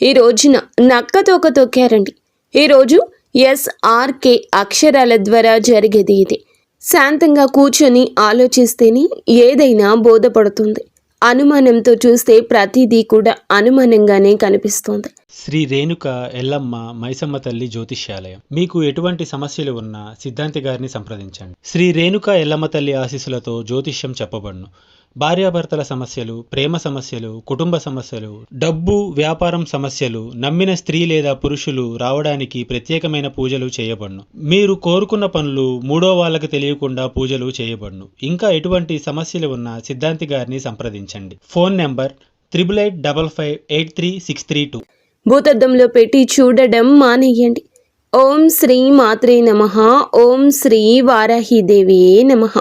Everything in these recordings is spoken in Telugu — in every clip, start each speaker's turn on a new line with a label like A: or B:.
A: ఈ రోజున నక్కతోక తొక్కారండి. ఈరోజు SRK అక్షరాల ద్వారా జరిగేది ఇది. శాంతంగా కూర్చొని ఆలోచిస్తేనే ఏదైనా బోధపడుతుంది. అనుమానంతో చూస్తే ప్రతిదీ కూడా అనుమానంగానే కనిపిస్తోంది.
B: శ్రీ రేణుక ఎల్లమ్మ మైసమ్మ తల్లి జ్యోతిష్యాలయం. మీకు ఎటువంటి సమస్యలు ఉన్నా సిద్ధాంతి గారిని సంప్రదించండి. శ్రీ రేణుక ఎల్లమ్మ తల్లి ఆశీస్సులతో జ్యోతిష్యం చెప్పబడును. భార్యాభర్తల సమస్యలు, ప్రేమ సమస్యలు, కుటుంబ సమస్యలు, డబ్బు, వ్యాపారం సమస్యలు, నమ్మిన స్త్రీ లేదా పురుషులు రావడానికి ప్రత్యేకమైన పూజలు చేయబడును. మీరు కోరుకున్న పనులు మూడో వాళ్ళకి తెలియకుండా పూజలు చేయబడును. ఇంకా ఎటువంటి సమస్యలు ఉన్నా సిద్ధాంతి గారిని సంప్రదించండి. Phone number 8855836332.
A: భూతద్దంలో పెట్టి చూడడం మానేయండి. ఓం శ్రీ మాత్రే నమః. ఓం శ్రీ వారాహిదేవి నమః.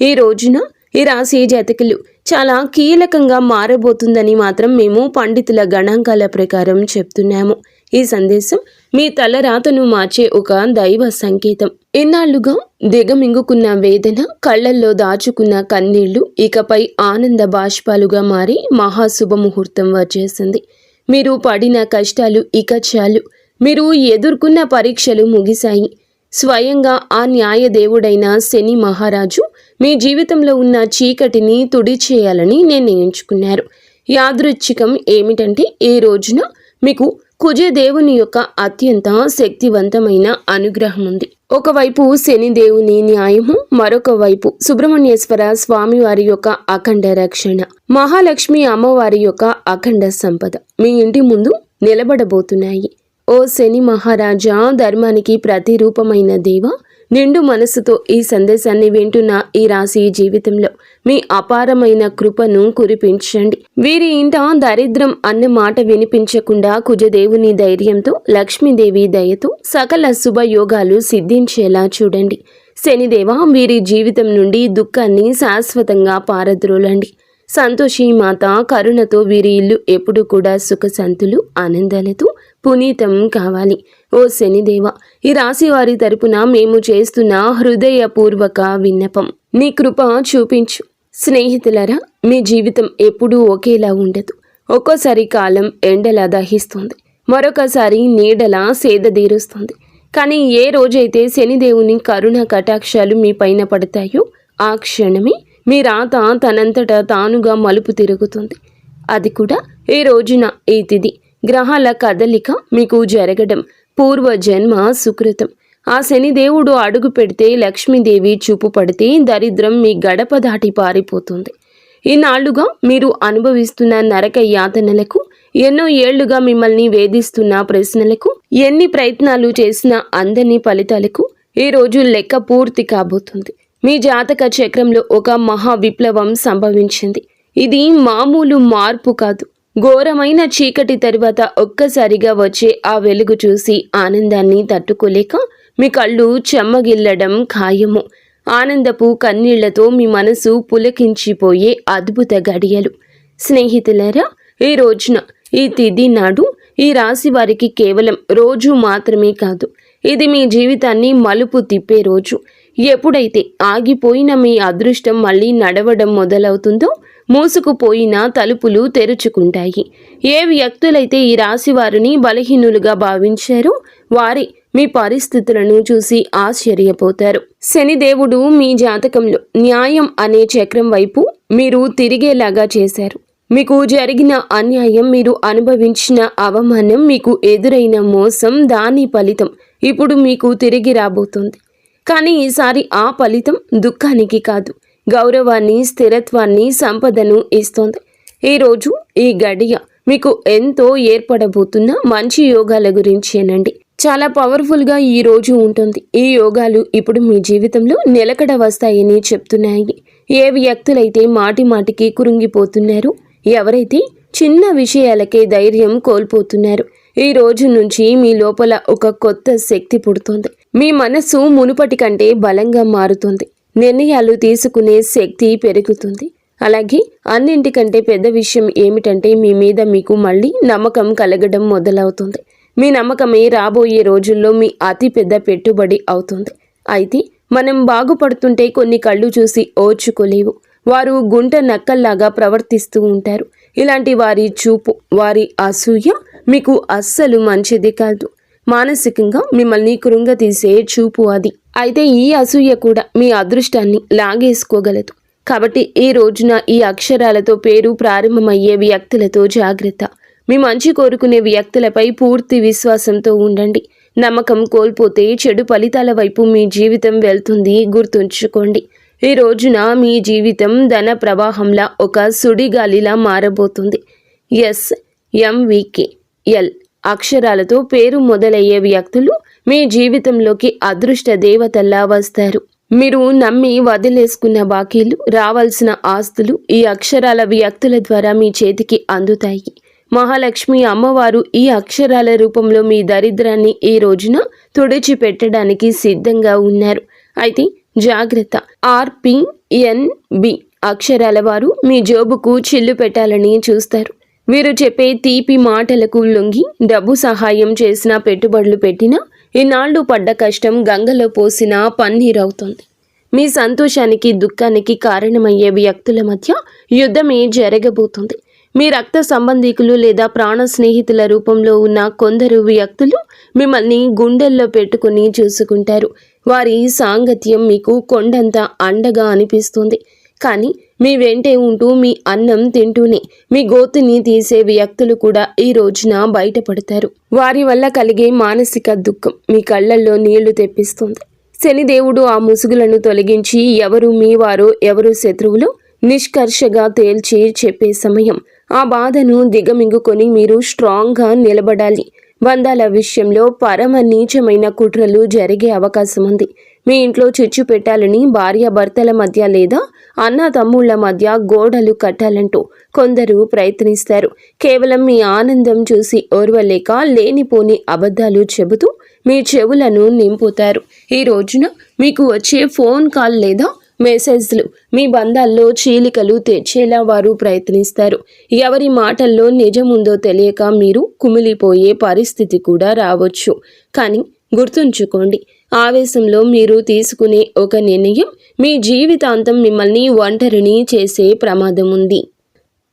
A: ఈ రోజున ఈ రాశి జాతకులు చాలా కీలకంగా మారబోతుందని మాత్రం మేము పండితుల గణాంకాల ప్రకారం చెప్తున్నాము. ఈ సందేశం మీ తలరాతను మార్చే ఒక దైవ సంకేతం. ఇన్నాళ్లుగా దిగమింగుకున్న వేదన, కళ్లల్లో దాచుకున్న కన్నీళ్లు ఇకపై ఆనంద బాష్పాలుగా మారి మహాశుభముహూర్తం వచ్చేసింది. మీరు పడిన కష్టాలు ఇక చాలు. మీరు ఎదుర్కొన్న పరీక్షలు ముగిశాయి. స్వయంగా ఆ న్యాయదేవుడైన శని మహారాజు మీ జీవితంలో ఉన్న చీకటిని తుడిచేయాలని నిర్ణయించుకున్నారు. యాదృచ్ఛికం ఏమిటంటే ఈ రోజున మీకు కుజదేవుని యొక్క అత్యంత శక్తివంతమైన అనుగ్రహం ఉంది. ఒకవైపు శనిదేవుని న్యాయము, మరొక వైపు సుబ్రహ్మణ్యేశ్వర స్వామి వారి యొక్క అఖండ రక్షణ, మహాలక్ష్మి అమ్మవారి యొక్క అఖండ సంపద మీ ఇంటి ముందు నిలబడబోతున్నాయి. ఓ శని మహారాజా, ధర్మానికి ప్రతిరూపమైన దేవ, నిండు మనసుతో ఈ సందేశాన్ని వింటున్న ఈ రాశి జీవితంలో మీ అపారమైన కృపను కురిపించండి. వీరి ఇంట దరిద్రం అన్న మాట వినిపించకుండా కుజదేవుని ధైర్యంతో, లక్ష్మీదేవి దయతో సకల శుభయోగాలు సిద్ధించేలా చూడండి. శనిదేవ, వీరి జీవితం నుండి దుఃఖాన్ని శాశ్వతంగా పారద్రోలండి. సంతోషి మాత కరుణతో వీరి ఇల్లు ఎప్పుడు కూడా సుఖశాంతులు, ఆనందాలతో పునీతం కావాలి. ఓ శనిదేవ, ఈ రాశి వారి తరపున మేము చేస్తున్న హృదయపూర్వక విన్నపం, నీ కృప చూపించు. స్నేహితులరా, మీ జీవితం ఎప్పుడూ ఒకేలా ఉండదు. ఒక్కోసారి కాలం ఎండలా దహిస్తుంది, మరొకసారి నీడలా సేదదీరుస్తుంది. కానీ ఏ రోజైతే శనిదేవుని కరుణ కటాక్షాలు మీ పైన పడతాయో ఆ క్షణమే మీ రాత తనంతటా తానుగా మలుపు తిరుగుతుంది. అది కూడా ఈ రోజున, ఈ తిథి, గ్రహాల కదలిక మీకు జరగడం పూర్వజన్మ సుకృతం. ఆ శనిదేవుడు అడుగు పెడితే, లక్ష్మీదేవి చూపు పడితే దరిద్రం మీ గడప దాటి పారిపోతుంది. ఈనాళ్లుగా మీరు అనుభవిస్తున్న నరక యాతనలకు, ఎన్నో ఏళ్లుగా మిమ్మల్ని వేధిస్తున్న ప్రశ్నలకు, ఎన్ని ప్రయత్నాలు చేసినా అందని ఫలితాలకు ఈ రోజు లెక్క పూర్తి కాబోతుంది. మీ జాతక చక్రంలో ఒక మహా విప్లవం సంభవించింది. ఇది మామూలు మార్పు కాదు. ఘోరమైన చీకటి తరువాత ఒక్కసారిగా వచ్చే ఆ వెలుగు చూసి ఆనందాన్ని తట్టుకోలేక మీ కళ్ళు చెమ్మగిల్లడం ఖాయము. ఆనందపు కన్నీళ్లతో మీ మనసు పులకించిపోయే అద్భుత గడియలు. స్నేహితులారా, ఈ రోజున, ఈ తిథి నాడు ఈ రాశి వారికి కేవలం రోజు మాత్రమే కాదు, ఇది మీ జీవితాన్ని మలుపు తిప్పే రోజు. ఎప్పుడైతే ఆగిపోయిన మీ అదృష్టం మళ్ళీ నడవడం మొదలవుతుందో, మూసుకుపోయిన తలుపులు తెరుచుకుంటాయి. ఏ వ్యక్తులైతే ఈ రాశి వారిని బలహీనులుగా భావించారో వారి మీ పరిస్థితులను చూసి ఆశ్చర్యపోతారు. శనిదేవుడు మీ జాతకంలో న్యాయం అనే చక్రం వైపు మీరు తిరిగేలాగా చేశారు. మీకు జరిగిన అన్యాయం, మీరు అనుభవించిన అవమానం, మీకు ఎదురైన మోసం, దాని ఫలితం ఇప్పుడు మీకు తిరిగి రాబోతుంది. కానీ ఈసారి ఆ ఫలితం దుఃఖానికి కాదు, గౌరవాన్ని, స్థిరత్వాన్ని, సంపదను ఇస్తోంది. ఈరోజు, ఈ గడియ మీకు ఎంతో ఏర్పడబోతున్న మంచి యోగాల గురించేనండి. చాలా పవర్ఫుల్గా ఈ రోజు ఉంటుంది. ఈ యోగాలు ఇప్పుడు మీ జీవితంలో నిలకడ వస్తాయని చెప్తున్నాయి. ఏ వ్యక్తులైతే మాటి మాటికి కురుంగిపోతున్నారో, ఎవరైతే చిన్న విషయాలకే ధైర్యం కోల్పోతున్నారు, ఈ రోజు నుంచి మీ లోపల ఒక కొత్త శక్తి పుడుతుంది. మీ మనసు మునుపటి కంటే బలంగా మారుతుంది. నిర్ణయాలు తీసుకునే శక్తి పెరుగుతుంది. అలాగే అన్నింటికంటే పెద్ద విషయం ఏమిటంటే మీ మీద మీకు మళ్ళీ నమ్మకం కలగడం మొదలవుతుంది. మీ నమ్మకమే రాబోయే రోజుల్లో మీ అతి పెద్ద పెట్టుబడి అవుతుంది. అయితే మనం బాగుపడుతుంటే కొన్ని కళ్ళు చూసి ఓర్చుకోలేవు. వారు గుంట నక్కల్లాగా ప్రవర్తిస్తూ ఉంటారు. ఇలాంటి వారి చూపు, వారి అసూయ మీకు అస్సలు మంచిది కాదు. మానసికంగా మిమ్మల్ని కృంగతీసే చూపు అది. అయితే ఈ అసూయ కూడా మీ అదృష్టాన్ని లాగేసుకోగలదు. కాబట్టి ఈ రోజున ఈ అక్షరాలతో పేరు ప్రారంభమయ్యే వ్యక్తులతో జాగ్రత్త. మీ మంచి కోరుకునే వ్యక్తులపై పూర్తి విశ్వాసంతో ఉండండి. నమ్మకం కోల్పోతే చెడు ఫలితాల వైపు మీ జీవితం వెళ్తుంది, గుర్తుంచుకోండి. ఈ రోజున మీ జీవితం ధన ప్రవాహంలా ఒక సుడిగాలిలా మారబోతుంది. SMVKL అక్షరాలతో పేరు మొదలయ్యే వ్యక్తులు మీ జీవితంలోకి అదృష్ట దేవతల్లా వస్తారు. మీరు నమ్మి వదిలేసుకున్న బాకీలు, రావాల్సిన ఆస్తులు ఈ అక్షరాల వ్యక్తుల ద్వారా మీ చేతికి అందుతాయి. మహాలక్ష్మి అమ్మవారు ఈ అక్షరాల రూపంలో మీ దరిద్రాన్ని ఈ రోజున తుడిచిపెట్టడానికి సిద్ధంగా ఉన్నారు. అయితే జాగ్రత్త. RPNB అక్షరాల వారు మీ జోబుకు చిల్లు పెట్టాలని చూస్తారు. వీరు చెప్పే తీపి మాటలకు లొంగి డబ్బు సహాయం చేసినా, పెట్టుబడులు పెట్టినా ఇన్నాళ్లు పడ్డ కష్టం గంగలో పోసినా పన్నీరవుతుంది. మీ సంతోషానికి దుఃఖానికి కారణమయ్యే వ్యక్తుల మధ్య యుద్ధమే జరగబోతుంది. మీ రక్త సంబంధికులు లేదా ప్రాణ స్నేహితుల రూపంలో ఉన్న కొందరు వ్యక్తులు మిమ్మల్ని గుండెల్లో పెట్టుకుని చూసుకుంటారు. వారి సాంగత్యం మీకు కొండంత అండగా అనిపిస్తుంది. కానీ మీ వెంటే ఉంటూ మీ అన్నం తింటూనే మీ గోతుని తీసే వ్యక్తులు కూడా ఈ రోజున బయటపడతారు. వారి వల్ల కలిగే మానసిక దుఃఖం మీ కళ్ళల్లో నీళ్లు తెప్పిస్తుంది. శనిదేవుడు ఆ ముసుగులను తొలగించి ఎవరు మీ వారో ఎవరు శత్రువులో నిష్కర్షగా తేల్చి చెప్పే సమయం. ఆ బాధను దిగమింగుకొని మీరు స్ట్రాంగ్గా నిలబడాలి. బంధాల విషయంలో పరమ నీచమైన కుట్రలు జరిగే అవకాశం ఉంది. మీ ఇంట్లో చిచ్చు పెట్టాలని భార్యాభర్తల మధ్య లేదా అన్న తమ్ముళ్ల మధ్య గోడలు కట్టాలంటూ కొందరు ప్రయత్నిస్తారు. కేవలం మీ ఆనందం చూసి ఓర్వలేక లేనిపోని అబద్ధాలు చెబుతూ మీ చెవులను నింపుతారు. ఈ రోజున మీకు వచ్చే ఫోన్ కాల్ లేదా మెసేజ్లు మీ బంధాల్లో చీలికలు తెచ్చేలా వారు ప్రయత్నిస్తారు. ఎవరి మాటల్లో నిజముందో తెలియక మీరు కుమిలిపోయే పరిస్థితి కూడా రావచ్చు. కానీ గుర్తుంచుకోండి, ఆవేశంలో మీరు తీసుకునే ఒక నిర్ణయం మీ జీవితాంతం మిమ్మల్ని ఒంటరిని చేసే ప్రమాదం ఉంది.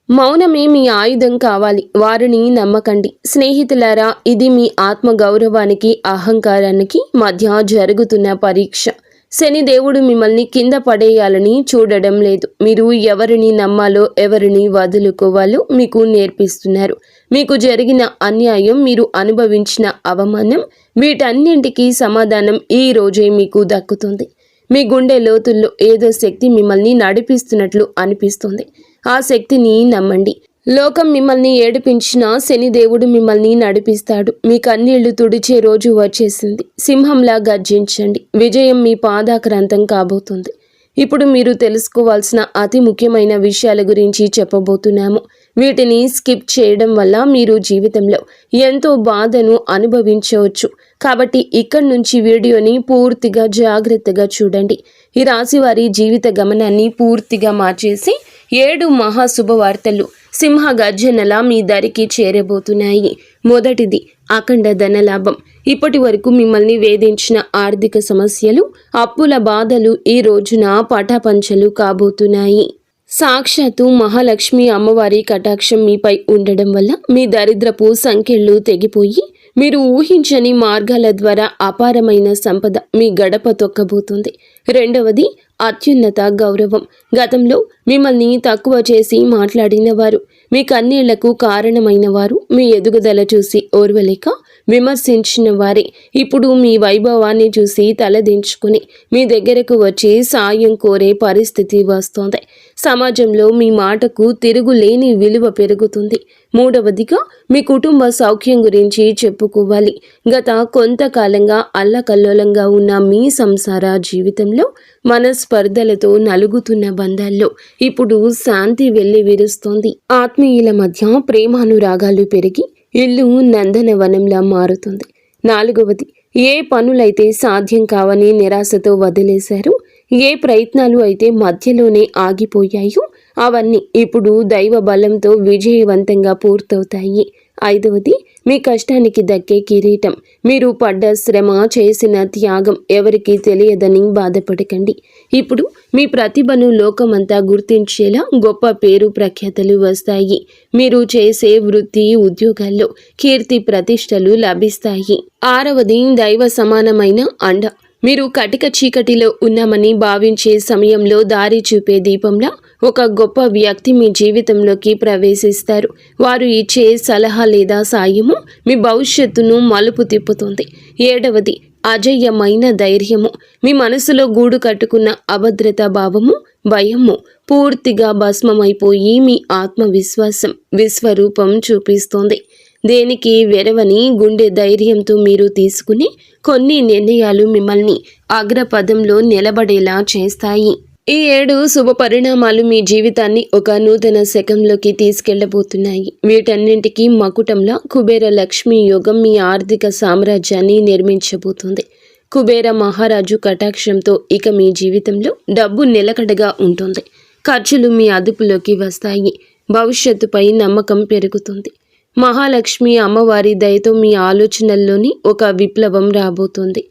A: మౌనమే మీ ఆయుధం కావాలి. వారిని నమ్మకండి. స్నేహితులారా, ఇది మీ ఆత్మగౌరవానికి అహంకారానికి మధ్య జరుగుతున్న పరీక్ష. శనిదేవుడు మిమ్మల్ని కింద పడేయాలని చూడడం లేదు. మీరు ఎవరిని నమ్మాలో ఎవరిని వదులుకోవాలో మీకు నేర్పిస్తున్నారు. మీకు జరిగిన అన్యాయం, మీరు అనుభవించిన అవమానం, వీటన్నింటికీ సమాధానం ఈ రోజే మీకు దక్కుతుంది. మీ గుండె లోతుల్లో ఏదో శక్తి మిమ్మల్ని నడిపిస్తున్నట్లు అనిపిస్తుంది. ఆ శక్తిని నమ్మండి. లోకం మిమ్మల్ని ఏడిపించినా శనిదేవుడు మిమ్మల్ని నడిపిస్తాడు. మీ కన్నీళ్లు తుడిచే రోజు వచ్చేసింది. సింహంలా గర్జించండి. విజయం మీ పాదాక్రాంతం కాబోతుంది. ఇప్పుడు మీరు తెలుసుకోవాల్సిన అతి ముఖ్యమైన విషయాల గురించి చెప్పబోతున్నాము. వీటిని స్కిప్ చేయడం వల్ల మీరు జీవితంలో ఎంతో బాధను అనుభవించవచ్చు. కాబట్టి ఇక్కడి నుంచి వీడియోని పూర్తిగా జాగ్రత్తగా చూడండి. ఈ రాశి వారి జీవిత గమనాన్ని పూర్తిగా మార్చేసి 7 మహాశుభవార్తలు సింహ గర్జనలా మీ దరికి చేరబోతున్నాయి. మొదటిది అఖండ ధనలాభం. ఇప్పటి వరకు మిమ్మల్ని వేధించిన ఆర్థిక సమస్యలు, అప్పుల బాధలు ఈ రోజున పటాపంచలు కాబోతున్నాయి. సాక్షాత్తు మహాలక్ష్మి అమ్మవారి కటాక్షం మీపై ఉండడం వల్ల మీ దరిద్రపు సంఖ్యలు తెగిపోయి మీరు ఊహించని మార్గాల ద్వారా అపారమైన సంపద మీ గడప తొక్కబోతుంది. రెండవది అత్యున్నత గౌరవం. గతంలో మిమ్మల్ని తక్కువ చేసి మాట్లాడిన వారు, మీ కన్నీళ్లకు కారణమైన వారు, మీ ఎదుగుదల చూసి ఓర్వలేక విమర్శించిన వారే ఇప్పుడు మీ వైభవాన్ని చూసి తలదించుకుని మీ దగ్గరకు వచ్చి సాయం కోరే పరిస్థితి వస్తోంది. సమాజంలో మీ మాటకు తిరుగులేని విలువ పెరుగుతుంది. మూడవదిగా మీ కుటుంబ సౌఖ్యం గురించి చెప్పుకోవాలి. గత కొంతకాలంగా అల్లకల్లోలంగా ఉన్న మీ సంసార జీవితంలో మనస్పర్ధలతో నలుగుతున్న బంధాల్లో ఇప్పుడు శాంతి వెల్లివిరుస్తోంది. ఆత్మీయుల మధ్య ప్రేమానురాగాలు పెరిగి ఇల్లు నందనవనంలా మారుతుంది. నాలుగవది, ఏ పనులైతే సాధ్యం కావని నిరాశతో వదిలేశారో, ఏ ప్రయత్నాలు అయితే మధ్యలోనే ఆగిపోయాయో అవన్నీ ఇప్పుడు దైవ బలంతో విజయవంతంగా పూర్తవుతాయి. ఐదవది, మీ కష్టానికి దక్కే కిరీటం. మీరు పడ్డ శ్రమ, చేసిన త్యాగం ఎవరికీ తెలియదని బాధపడకండి. ఇప్పుడు మీ ప్రతిభను లోకమంతా గుర్తించేలా గొప్ప పేరు ప్రఖ్యాతలు వస్తాయి. మీరు చేసే వృత్తి, ఉద్యోగాల్లో కీర్తి ప్రతిష్టలు లభిస్తాయి. 6వది దైవ సమానమైన అండ. మీరు కటిక చీకటిలో ఉన్నామని భావించే సమయంలో దారి చూపే దీపంలా ఒక గొప్ప వ్యక్తి మీ జీవితంలోకి ప్రవేశిస్తారు. వారు ఇచ్చే సలహా లేదా సాయము మీ భవిష్యత్తును మలుపు తిప్పుతుంది. 7వది అజయ్యమైన ధైర్యము. మీ మనసులో గూడు కట్టుకున్న అభద్రతా భావము, భయము పూర్తిగా భస్మమైపోయి మీ ఆత్మవిశ్వాసం విశ్వరూపం చూపిస్తుంది. దేనికి వెరవని గుండె ధైర్యంతో మీరు తీసుకుని కొన్ని నిర్ణయాలు మిమ్మల్ని అగ్రపదంలో నిలబడేలా చేస్తాయి. ఈ 7 శుభ పరిణామాలు మీ జీవితాన్ని ఒక నూతన శకంలోకి తీసుకెళ్లబోతున్నాయి. వీటన్నింటికీ మకుటంలా కుబేర లక్ష్మీ యోగం మీ ఆర్థిక సామ్రాజ్యాన్ని నిర్మించబోతుంది. కుబేర మహారాజు కటాక్షంతో ఇక మీ జీవితంలో డబ్బు నిలకడగా ఉంటుంది. ఖర్చులు మీ అదుపులోకి వస్తాయి. భవిష్యత్తుపై నమ్మకం పెరుగుతుంది. మహాలక్ష్మి అమ్మవారి దయతో మీ ఆలోచనల్లోని ఒక విప్లవం రాబోతుంది.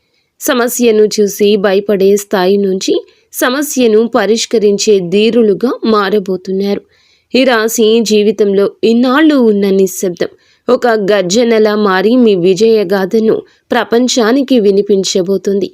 A: సమస్యను చూసి భయపడే స్థాయి నుంచి సమస్యను పరిష్కరించే ధీరులుగా మారబోతున్నారు. ఈ రాశి జీవితంలో ఇన్నాళ్ళు ఉన్న నిశ్శబ్దం ఒక గర్జనలా మారి మీ విజయగాథను ప్రపంచానికి వినిపించబోతుంది.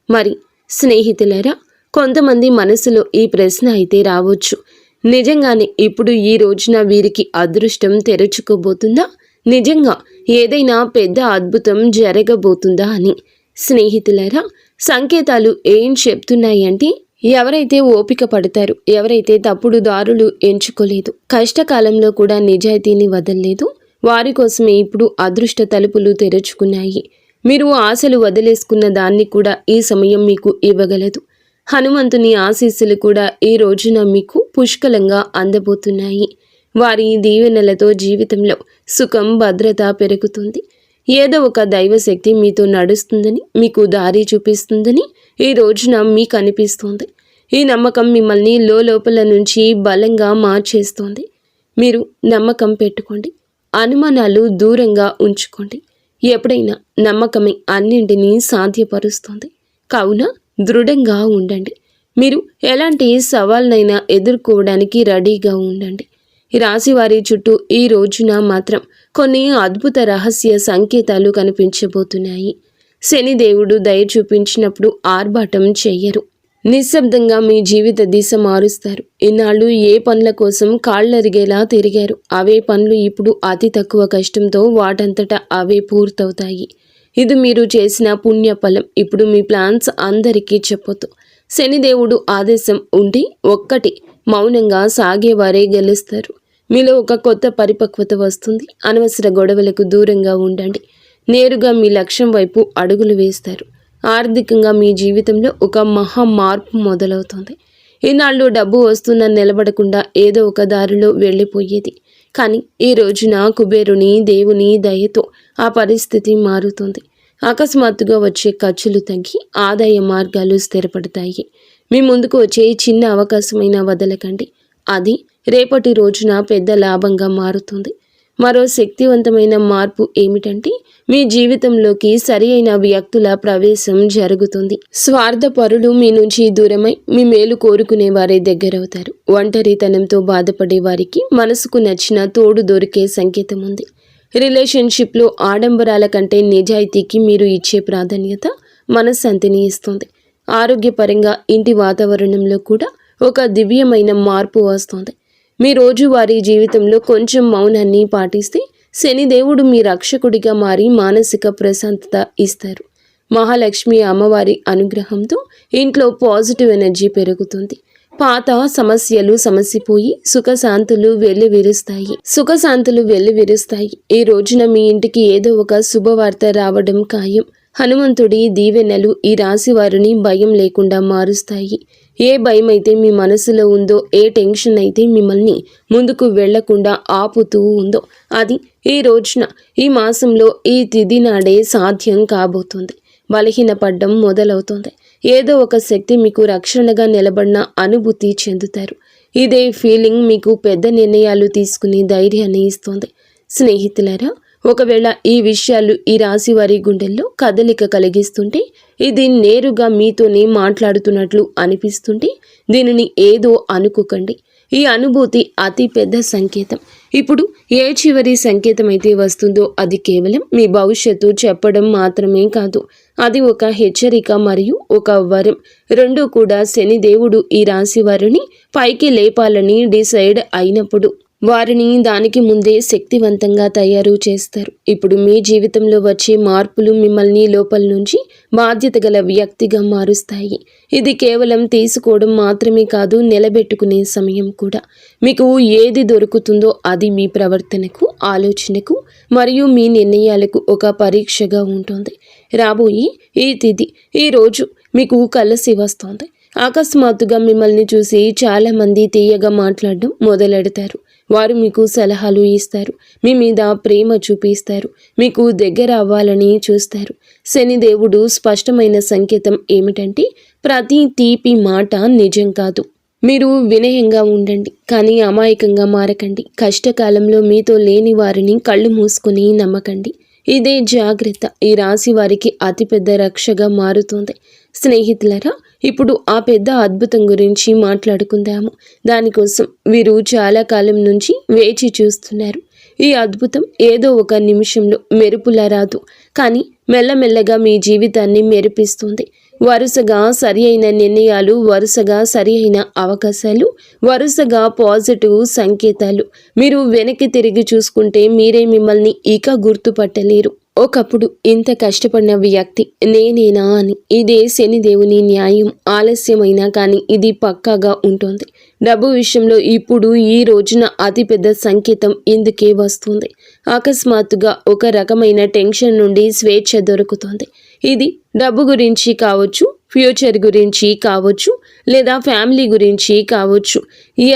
A: మరి స్నేహితులారా, కొంతమంది మనసులో ఈ ప్రశ్న అయితే రావచ్చు, నిజంగానే ఇప్పుడు ఈ రోజున వీరికి అదృష్టం తెరుచుకోబోతుందా? నిజంగా ఏదైనా పెద్ద అద్భుతం జరగబోతుందా అని. స్నేహితులారా, సంకేతాలు ఏం చెప్తున్నాయంటే, ఎవరైతే ఓపిక పడతారు, ఎవరైతే తప్పుడు దారులు ఎంచుకోలేదు, కష్టకాలంలో కూడా నిజాయితీని వదలలేదు, వారి కోసమే ఇప్పుడు అదృష్ట తలుపులు తెరుచుకున్నాయి. మీరు ఆశలు వదిలేసుకున్న దాన్ని కూడా ఈ సమయం మీకు ఇవ్వగలదు. హనుమంతుని ఆశీస్సులు కూడా ఈ రోజున మీకు పుష్కలంగా అందబోతున్నాయి. వారి దీవెనలతో జీవితంలో సుఖం, భద్రత పెరుగుతుంది. ఏదో ఒక దైవశక్తి మీతో నడుస్తుందని, మీకు దారి చూపిస్తుందని ఈ రోజున మీకు అనిపిస్తుంది. ఈ నమ్మకం మిమ్మల్ని లోపల నుంచి బలంగా మార్చేస్తోంది. మీరు నమ్మకం పెట్టుకోండి. అనుమానాలు దూరంగా ఉంచుకోండి. ఎప్పుడైనా నమ్మకమే అన్నింటినీ సాధ్యపరుస్తుంది. కావున దృఢంగా ఉండండి. మీరు ఎలాంటి సవాల్నైనా ఎదుర్కోవడానికి రెడీగా ఉండండి. ఈ రాశి వారి చుట్టూ ఈ రోజున మాత్రం కొన్ని అద్భుత రహస్య సంకేతాలు కనిపించబోతున్నాయి. శనిదేవుడు దయ చూపించినప్పుడు ఆర్భాటం చెయ్యరు. నిశ్శబ్దంగా మీ జీవిత దిశ మారుస్తారు. ఇన్నాళ్ళు ఏ పనుల కోసం కాళ్ళరిగేలా తిరిగారు, అవే పనులు ఇప్పుడు అతి తక్కువ కష్టంతో వాటంతటా అవే పూర్తవుతాయి. ఇది మీరు చేసిన పుణ్యఫలం. ఇప్పుడు మీ ప్లాన్స్ అందరికీ చెప్పొద్దు. శనిదేవుడు ఆదేశం ఉండి ఒక్కటి మౌనంగా సాగేవారే గెలుస్తారు. మీలో ఒక కొత్త పరిపక్వత వస్తుంది. అనవసర గొడవలకు దూరంగా ఉండండి. నేరుగా మీ లక్ష్యం వైపు అడుగులు వేస్తారు. ఆర్థికంగా మీ జీవితంలో ఒక మహా మార్పు మొదలవుతుంది. ఈనాళ్ళు డబ్బు వస్తున్నా నిలబడకుండా ఏదో ఒక దారిలో వెళ్ళిపోయేది. కానీ ఈ రోజున కుబేరుని దేవుని దయతో ఆ పరిస్థితి మారుతుంది. అకస్మాత్తుగా వచ్చే ఖర్చులు తగ్గి ఆదాయ మార్గాలు స్థిరపడతాయి. మీ ముందుకు వచ్చే చిన్న అవకాశమైనా వదలకండి. అది రేపటి రోజున పెద్ద లాభంగా మారుతుంది. మరో శక్తివంతమైన మార్పు ఏమిటంటే, మీ జీవితంలోకి సరి అయిన వ్యక్తుల ప్రవేశం జరుగుతుంది. స్వార్థపరులు మీ నుంచి దూరమై మీ మేలు కోరుకునే వారే దగ్గరవుతారు. ఒంటరితనంతో బాధపడే వారికి మనసుకు నచ్చిన తోడు దొరికే సంకేతం ఉంది. రిలేషన్షిప్లో ఆడంబరాల కంటే నిజాయితీకి మీరు ఇచ్చే ప్రాధాన్యత మనశ్శాంతిని ఇస్తుంది. ఆరోగ్యపరంగా ఇంటి వాతావరణంలో కూడా ఒక దివ్యమైన మార్పు వస్తుంది. మీ రోజువారీ జీవితంలో కొంచెం మౌనాన్ని పాటిస్తే శనిదేవుడు మీ రక్షకుడిగా మారి మానసిక ప్రశాంతత ఇస్తారు. మహాలక్ష్మి అమ్మవారి అనుగ్రహంతో ఇంట్లో పాజిటివ్ ఎనర్జీ పెరుగుతుంది. పాత సమస్యలు సమసిపోయి సుఖశాంతులు వెల్లివిరుస్తాయి. ఈ రోజున మీ ఇంటికి ఏదో ఒక శుభవార్త రావడం ఖాయం. హనుమంతుడి దీవెనలు ఈ రాశి వారిని భయం లేకుండా మారుస్తాయి. ఏ భయం అయితే మీ మనసులో ఉందో, ఏ టెన్షన్ అయితే మిమ్మల్ని ముందుకు వెళ్లకుండా ఆపుతూ ఉందో, అది ఈ రోజున, ఈ మాసంలో, ఈ తిథి నాడే సాధ్యం కాబోతుంది. బలహీనపడ్డం మొదలవుతుంది. ఏదో ఒక శక్తి మీకు రక్షణగా నిలబడిన అనుభూతి చెందుతారు. ఇదే ఫీలింగ్ మీకు పెద్ద నిర్ణయాలు తీసుకుని ధైర్యాన్ని ఇస్తుంది. స్నేహితులారా, ఒకవేళ ఈ విషయాలు ఈ రాశి వారి గుండెల్లో కదలిక కలిగిస్తుంటే, ఇది నేరుగా మీతోనే మాట్లాడుతున్నట్లు అనిపిస్తుంటే దీనిని ఏదో అనుకోకండి. ఈ అనుభూతి అతి పెద్ద సంకేతం. ఇప్పుడు ఏ చివరి సంకేతం అయితే వస్తుందో అది కేవలం మీ భవిష్యత్తు చెప్పడం మాత్రమే కాదు, అది ఒక హెచ్చరిక మరియు ఒక వరం. రెండూ కూడా శనిదేవుడు ఈ రాశి వారిని పైకి లేపాలని డిసైడ్ అయినప్పుడు వారిని దానికి ముందే శక్తివంతంగా తయారు చేస్తారు. ఇప్పుడు మీ జీవితంలో వచ్చే మార్పులు మిమ్మల్ని లోపల నుంచి బాధ్యత గల వ్యక్తిగా మారుస్తాయి. ఇది కేవలం తీసుకోవడం మాత్రమే కాదు, నిలబెట్టుకునే సమయం కూడా. మీకు ఏది దొరుకుతుందో అది మీ ప్రవర్తనకు, ఆలోచనకు మరియు మీ నిర్ణయాలకు ఒక పరీక్షగా ఉంటుంది. రాబోయే ఈ తిథి, ఈ రోజు మీకు కలిసి వస్తుంది. అకస్మాత్తుగా మిమ్మల్ని చూసి చాలామంది తీయగా మాట్లాడడం మొదలెడతారు. వారు మీకు సలహాలు ఇస్తారు, మీ మీద ప్రేమ చూపిస్తారు, మీకు దగ్గర అవ్వాలని చూస్తారు. శనిదేవుడు స్పష్టమైన సంకేతం ఏమిటంటే, ప్రతి తీపి మాట నిజం కాదు. మీరు వినయంగా ఉండండి, కానీ అమాయకంగా మారకండి. కష్టకాలంలో మీతో లేని వారిని కళ్ళు మూసుకుని నమ్మకండి. ఇదే జాగ్రత్త ఈ రాశి వారికి అతిపెద్ద రక్షగా మారుతుంది. స్నేహితులరా, ఇప్పుడు ఆ పెద్ద అద్భుతం గురించి మాట్లాడుకుందాము. దానికోసం వీరు చాలా కాలం నుంచి వేచి చూస్తున్నారు. ఈ అద్భుతం ఏదో ఒక నిమిషంలో మెరుపులా రాదు, కానీ మెల్లమెల్లగా మీ జీవితాన్ని మెరిపిస్తుంది. వరుసగా సరి అయిన నిర్ణయాలు, వరుసగా సరి అయిన అవకాశాలు, వరుసగా పాజిటివ్ సంకేతాలు. మీరు వెనక్కి తిరిగి చూసుకుంటే మీరే మిమ్మల్ని ఇక గుర్తుపట్టలేరు. ఒకప్పుడు ఇంత కష్టపడిన వ్యక్తి నేనేనా అని. ఇదే శనిదేవుని న్యాయం. ఆలస్యమైనా కానీ ఇది పక్కాగా ఉంటుంది. డబ్బు విషయంలో ఇప్పుడు ఈ రోజున అతిపెద్ద సంకేతం ఇందుకే వస్తుంది. అకస్మాత్తుగా ఒక రకమైన టెన్షన్ నుండి స్వేచ్ఛ దొరుకుతుంది. ఇది డబ్బు గురించి కావచ్చు, ఫ్యూచర్ గురించి కావచ్చు, లేదా ఫ్యామిలీ గురించి కావచ్చు.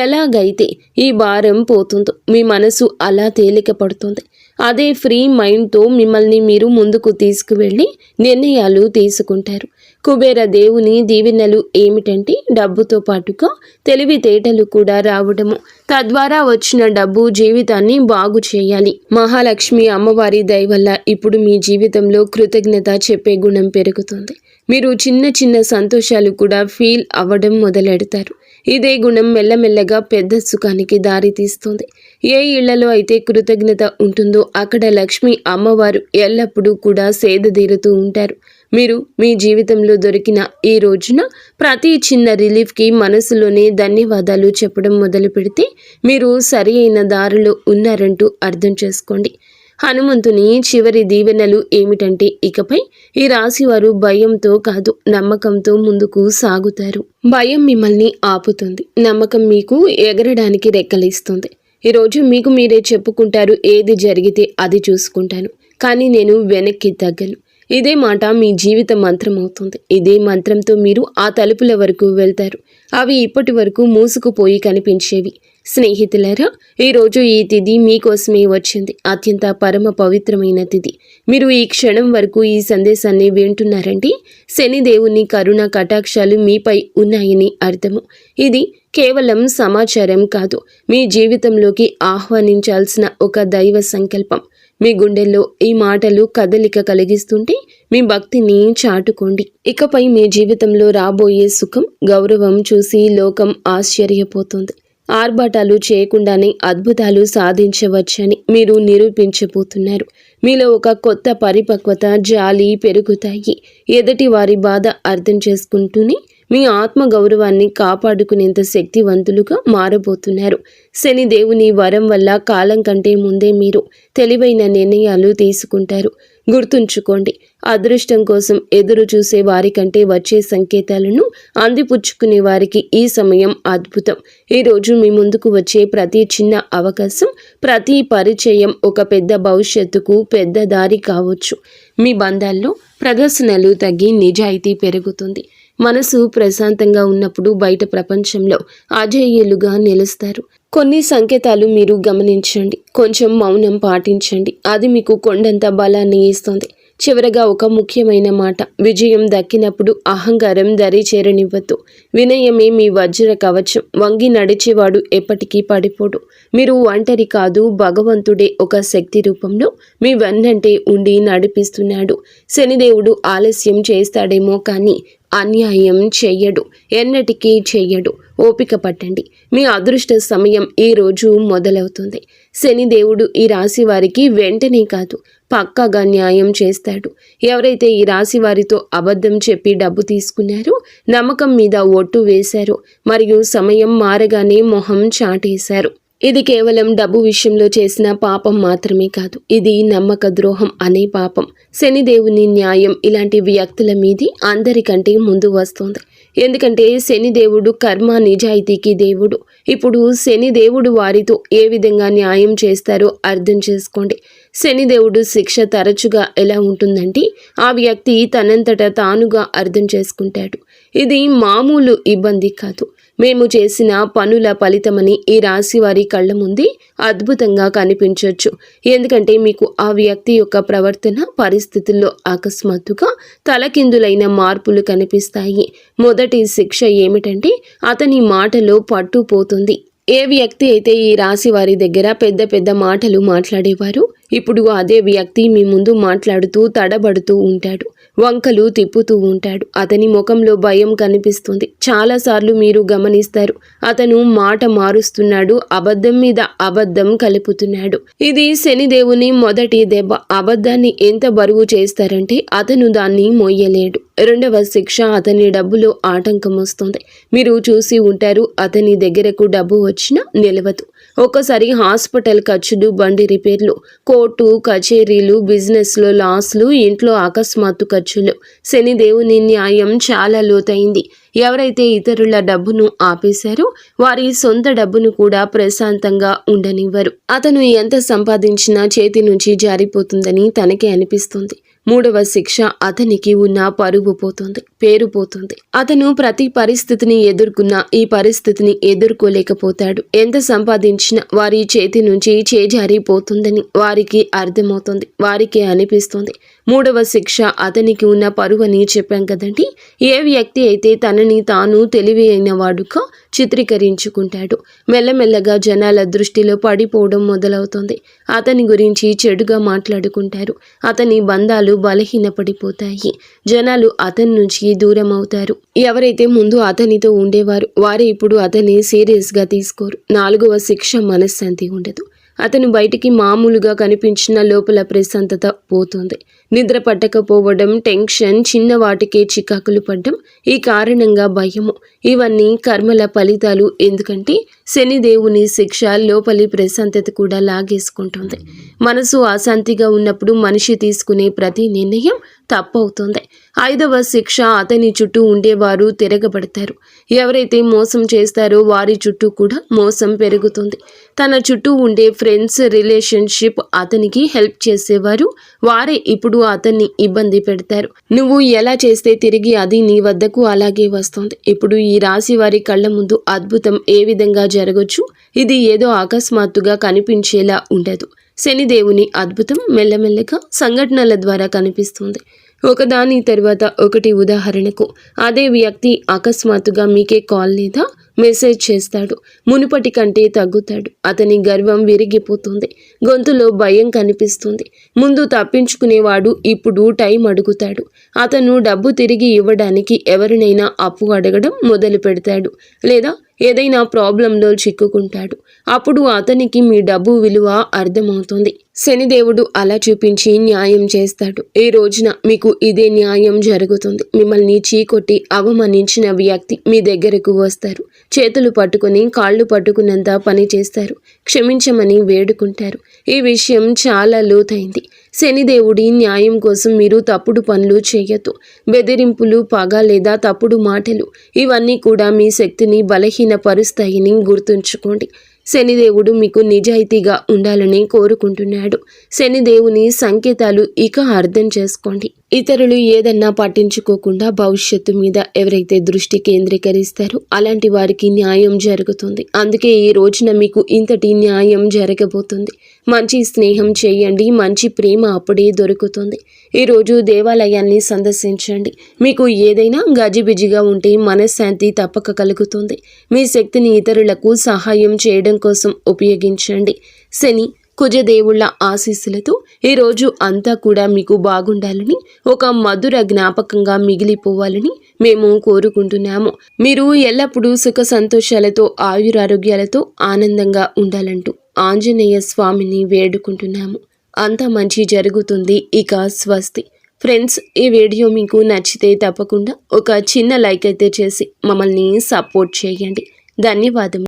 A: ఎలాగైతే ఈ భారం పోతుందో మీ మనసు అలా తేలిక పడుతుంది. అదే ఫ్రీ మైండ్తో మిమ్మల్ని మీరు ముందుకు తీసుకువెళ్ళి నిర్ణయాలు తీసుకుంటారు. కుబేర దేవుని దీవెనలు ఏమిటంటే, డబ్బుతో పాటుగా తెలివితేటలు కూడా రావడము. తద్వారా వచ్చిన డబ్బు జీవితాన్ని బాగు చేయాలి. మహాలక్ష్మి అమ్మవారి దయ వల్ల ఇప్పుడు మీ జీవితంలో కృతజ్ఞత చెప్పే గుణం పెరుగుతుంది. మీరు చిన్న చిన్న సంతోషాలు కూడా ఫీల్ అవ్వడం మొదలెడతారు. ఇదే గుణం మెల్లమెల్లగా పెద్ద సుఖానికి దారితీస్తుంది. ఏ ఇళ్లలో అయితే కృతజ్ఞత ఉంటుందో అక్కడ లక్ష్మి అమ్మవారు ఎల్లప్పుడూ కూడా సేదతీరుతూ ఉంటారు. మీరు మీ జీవితంలో దొరికిన ఈ రోజున ప్రతి చిన్న రిలీఫ్కి మనసులోనే ధన్యవాదాలు చెప్పడం మొదలు పెడితే మీరు సరి అయిన దారిలో ఉన్నారంటూ అర్థం చేసుకోండి. హనుమంతుని చివరి దీవెనలు ఏమిటంటే, ఇకపై ఈ రాశివారు భయంతో కాదు, నమ్మకంతో ముందుకు సాగుతారు. భయం మిమ్మల్ని ఆపుతుంది, నమ్మకం మీకు ఎగరడానికి రెక్కలిస్తుంది. ఈరోజు మీకు మీరే చెప్పుకుంటారు, ఏది జరిగితే అది చూసుకుంటాను, కానీ నేను వెనక్కి తగ్గను. ఇదే మాట మీ జీవిత మంత్రం అవుతుంది. ఇదే మంత్రంతో మీరు ఆ తలుపుల వరకు వెళ్తారు. అవి ఇప్పటి వరకు మూసుకుపోయి కనిపించేవి. స్నేహితులారా, ఈరోజు ఈ తిథి మీకోసమే వచ్చింది. అత్యంత పరమ పవిత్రమైన తిథి. మీరు ఈ క్షణం వరకు ఈ సందేశాన్ని వింటున్నారంటే శనిదేవుని కరుణ కటాక్షాలు మీపై ఉన్నాయని అర్థము. ఇది కేవలం సమాచారం కాదు, మీ జీవితంలోకి ఆహ్వానించాల్సిన ఒక దైవ సంకల్పం. మీ గుండెల్లో ఈ మాటలు కదలిక కలిగిస్తుంటే మీ భక్తిని చాటుకోండి. ఇకపై మీ జీవితంలో రాబోయే సుఖం, గౌరవం చూసి లోకం ఆశ్చర్యపోతుంది. ఆర్భాటాలు చేయకుండానే అద్భుతాలు సాధించవచ్చని మీరు నిరూపించబోతున్నారు. మీలో ఒక కొత్త పరిపక్వత, జాలి పెరుగుతాయి. ఎదుటి వారి బాధ అర్థం చేసుకుంటూనే మీ ఆత్మ గౌరవాన్ని కాపాడుకునేంత శక్తివంతులుగా మారబోతున్నారు. శని దేవుని వరం వల్ల కాలం కంటే ముందే మీరు తెలివైన నిర్ణయాలు తీసుకుంటారు. గుర్తుంచుకోండి, అదృష్టం కోసం ఎదురు చూసే వారికంటే వచ్చే సంకేతాలను అందిపుచ్చుకునే వారికి ఈ సమయం అద్భుతం. ఈరోజు మీ ముందుకు వచ్చే ప్రతి చిన్న అవకాశం, ప్రతి పరిచయం ఒక పెద్ద భవిష్యత్తుకు పెద్ద దారి కావచ్చు. మీ బంధాల్లో ప్రదర్శనలు తగ్గి నిజాయితీ పెరుగుతుంది. మనసు ప్రశాంతంగా ఉన్నప్పుడు బయట ప్రపంచంలో అజేయులుగా నిలుస్తారు. కొన్ని సంకేతాలు మీరు గమనించండి, కొంచెం మౌనం పాటించండి. అది మీకు కొండంత బలాన్ని ఇస్తుంది. చివరగా ఒక ముఖ్యమైన మాట, విజయం దక్కినప్పుడు అహంకారం దరి చేరనివ్వద్దు. వినయమే మీ వజ్ర కవచం. వంగి నడిచేవాడు ఎప్పటికీ పడిపోడు. మీరు ఒంటరి కాదు, భగవంతుడే ఒక శక్తి రూపంలో మీ వెన్నంటే ఉండి నడిపిస్తున్నాడు. శనిదేవుడు ఆలస్యం చేస్తాడేమో కానీ అన్యాయం చెయ్యడు, ఎన్నటికీ చెయ్యడు. ఓపిక పట్టండి, మీ అదృష్ట సమయం ఈ రోజు మొదలవుతుంది. శనిదేవుడు ఈ రాశి వారికి వెంటనే కాదు, పక్కాగా న్యాయం చేస్తాడు. ఎవరైతే ఈ రాశి వారితో అబద్ధం చెప్పి డబ్బు తీసుకున్నారో, నమ్మకం మీద ఒట్టు వేశారో, మరియు సమయం మారగానే మొహం చాటేశారు, ఇది కేవలం డబ్బు విషయంలో చేసిన పాపం మాత్రమే కాదు, ఇది నమ్మక ద్రోహం అనే పాపం. శనిదేవుని న్యాయం ఇలాంటి వ్యక్తుల మీది అందరికంటే ముందు వస్తుంది. ఎందుకంటే శనిదేవుడు కర్మ నిజాయితీకి దేవుడు. ఇప్పుడు శనిదేవుడు వారితో ఏ విధంగా న్యాయం చేస్తారో అర్థం చేసుకోండి. శనిదేవుడు శిక్ష తరచుగా ఎలా ఉంటుందంటే, ఆ వ్యక్తి తనంతట తానుగా అర్థం చేసుకుంటాడు. ఇది మామూలు ఇబ్బంది కాదు, మేము చేసిన పనుల ఫలితమని ఈ రాశి వారి కళ్ళ ముందే అద్భుతంగా కనిపించవచ్చు. ఎందుకంటే మీకు ఆ వ్యక్తి యొక్క ప్రవర్తన పరిస్థితుల్లో అకస్మాత్తుగా తలకిందులైన మార్పులు కనిపిస్తాయి. మొదటి శిక్ష ఏమిటంటే, అతని మాటలో పట్టుపోతుంది. ఏ వ్యక్తి అయితే ఈ రాశి వారి దగ్గర పెద్ద పెద్ద మాటలు మాట్లాడేవారు, ఇప్పుడు అదే వ్యక్తి మీ ముందు మాట్లాడుతూ తడబడుతూ ఉంటాడు, వంకలు తిప్పుతూ ఉంటాడు. అతని ముఖంలో భయం కనిపిస్తుంది. చాలాసార్లు మీరు గమనిస్తారు, అతను మాట మారుస్తున్నాడు, అబద్ధం మీద అబద్ధం కలుపుతున్నాడు. ఇది శనిదేవుని మొదటి దెబ్బ. అబద్ధాన్ని ఎంత బరువు చేస్తారంటే అతను దాన్ని మోయలేడు. రెండవ శిక్ష, అతని డబ్బులో ఆటంకం వస్తుంది. మీరు చూసి ఉంటారు, అతని దగ్గరకు డబ్బు వచ్చినా నిలవదు. ఒక్కసారి హాస్పిటల్ ఖర్చులు, బండి రిపేర్లు, కోర్టు కచేరీలు, బిజినెస్లో లాస్లు, ఇంట్లో అకస్మాత్తు ఖర్చులు. శనిదేవుని న్యాయం చాలా లోతైంది. ఎవరైతే ఇతరుల డబ్బును ఆపేశారో వారి సొంత డబ్బును కూడా ప్రశాంతంగా ఉండనివ్వరు. అతను ఎంత సంపాదించినా చేతి నుంచి జారిపోతుందని తనకే అనిపిస్తుంది. మూడవ శిక్ష, అతనికి ఉన్న పరువు పోతుంది, పేరు పోతుంది. అతను ప్రతి పరిస్థితిని ఎదుర్కొన్నా ఈ పరిస్థితిని ఎదుర్కోలేకపోతాడు. ఎంత సంపాదించినా వారి చేతి నుంచి చేజారిపోతుందని వారికి అర్థమవుతుంది, వారికి అనిపిస్తుంది. మూడవ శిక్ష, అతనికి ఉన్న పరువు అని చెప్పాం కదండి. ఏ వ్యక్తి అయితే తనని తాను తెలివి అయిన వాడుగా చిత్రీకరించుకుంటాడు, మెల్లమెల్లగా జనాల దృష్టిలో పడిపోవడం మొదలవుతుంది. అతని గురించి చెడుగా మాట్లాడుకుంటారు, అతని బంధాలు బలహీనపడిపోతాయి, జనాలు అతని నుంచి దూరం అవుతారు. ఎవరైతే ముందు అతనితో ఉండేవారు వారే ఇప్పుడు అతన్ని సీరియస్గా తీసుకోరు. నాలుగవ శిక్ష, మనశ్శాంతి ఉండదు. అతను బయటికి మామూలుగా కనిపించిన లోపల ప్రశాంతత పోతుంది. నిద్ర పట్టకపోవడం, టెన్షన్, చిన్న వాటికే చికాకులు పడ్డం, ఈ కారణంగా భయము, ఇవన్నీ కర్మల ఫలితాలు. ఎందుకంటే శనిదేవుని శిక్ష లోపలి ప్రశాంతత కూడా లాగేసుకుంటుంది. మనసు అశాంతిగా ఉన్నప్పుడు మనిషి తీసుకునే ప్రతి నిర్ణయం తప్పవుతుంది. ఐదవ శిక్ష, అతని చుట్టూ ఉండేవారు తిరగబడతారు. ఎవరైతే మోసం చేస్తారో వారి చుట్టూ కూడా మోసం పెరుగుతుంది. తన చుట్టూ ఉండే ఫ్రెండ్స్, రిలేషన్షిప్, అతనికి హెల్ప్ చేసేవారు వారే ఇప్పుడు అతన్ని ఇబ్బంది పెడతారు. నువ్వు ఎలా చేస్తే తిరిగి అది నీ వద్దకు అలాగే వస్తుంది. ఇప్పుడు ఈ రాశి వారి కళ్ళ ముందు అద్భుతం ఏ విధంగా జరగచ్చు, ఇది ఏదో అకస్మాత్తుగా కనిపించేలా ఉండదు. శనిదేవుని అద్భుతం మెల్లమెల్లగా సంఘటనల ద్వారా కనిపిస్తుంది, ఒకదాని తర్వాత ఒకటి. ఉదాహరణకు, అదే వ్యక్తి అకస్మాత్తుగా మీకే కాల్ లేదా మెసేజ్ చేస్తాడు. మునుపటి కంటే తగ్గుతాడు. అతని గర్వం విరిగిపోతుంది, గొంతులో భయం కనిపిస్తుంది. ముందు తప్పించుకునేవాడు ఇప్పుడు టైం అడుగుతాడు. అతను డబ్బు తిరిగి ఇవ్వడానికి ఎవరినైనా అప్పు అడగడం మొదలు పెడతాడు, లేదా ఏదైనా ప్రాబ్లంలో చిక్కుకుంటాడు. అప్పుడు అతనికి మీ డబ్బు విలువ అర్థమవుతుంది. శనిదేవుడు అలా చూపించి న్యాయం చేస్తాడు. ఈ రోజున మీకు ఇదే న్యాయం జరుగుతుంది. మిమ్మల్ని చీకొట్టి అవమానించిన వ్యక్తి మీ దగ్గరకు వస్తారు. చేతులు పట్టుకుని కాళ్ళు పట్టుకున్నంత పని చేస్తారు. క్షమించమని వేడుకుంటారు. ఈ విషయం చాలా లోతైంది. శనిదేవుడి న్యాయం కోసం మీరు తప్పుడు పనులు చేయొద్దు. బెదిరింపులు, పగ లేదా తప్పుడు మాటలు, ఇవన్నీ కూడా మీ శక్తిని బలహీనపరుస్తాయని గుర్తుంచుకోండి. శనిదేవుడు మీకు నిజాయితీగా ఉండాలని కోరుకుంటున్నాడు. శనిదేవుని సంకేతాలు ఇక అర్థం చేసుకోండి. ఇతరులు ఏదన్నా పట్టించుకోకుండా భవిష్యత్తు మీద ఎవరైతే దృష్టి కేంద్రీకరిస్తారో అలాంటి వారికి న్యాయం జరుగుతుంది. అందుకే ఈ రోజున మీకు ఇంతటి న్యాయం జరగబోతుంది. మంచి స్నేహం చేయండి, మంచి ప్రేమ అప్పుడే దొరుకుతుంది. ఈరోజు దేవాలయాన్ని సందర్శించండి. మీకు ఏదైనా గజిబిజిగా ఉంటే మనశ్శాంతి తప్పక కలుగుతుంది. మీ శక్తిని ఇతరులకు సహాయం చేయడం కోసం ఉపయోగించండి. శని కుజదేవుళ్ళ ఆశీస్సులతో ఈరోజు అంతా కూడా మీకు బాగుండాలని, ఒక మధుర జ్ఞాపకంగా మిగిలిపోవాలని మేము కోరుకుంటున్నాము. మీరు ఎల్లప్పుడూ సుఖ సంతోషాలతో ఆయురారోగ్యాలతో ఆనందంగా ఉండాలంటూ ఆంజనేయ స్వామిని వేడుకుంటున్నాము. అంతా మంచి జరుగుతుంది. ఇక స్వస్తి. ఫ్రెండ్స్, ఈ వీడియో మీకు నచ్చితే తప్పకుండా ఒక చిన్న లైక్ అయితే చేసి మమ్మల్ని సపోర్ట్ చేయండి. ధన్యవాదం.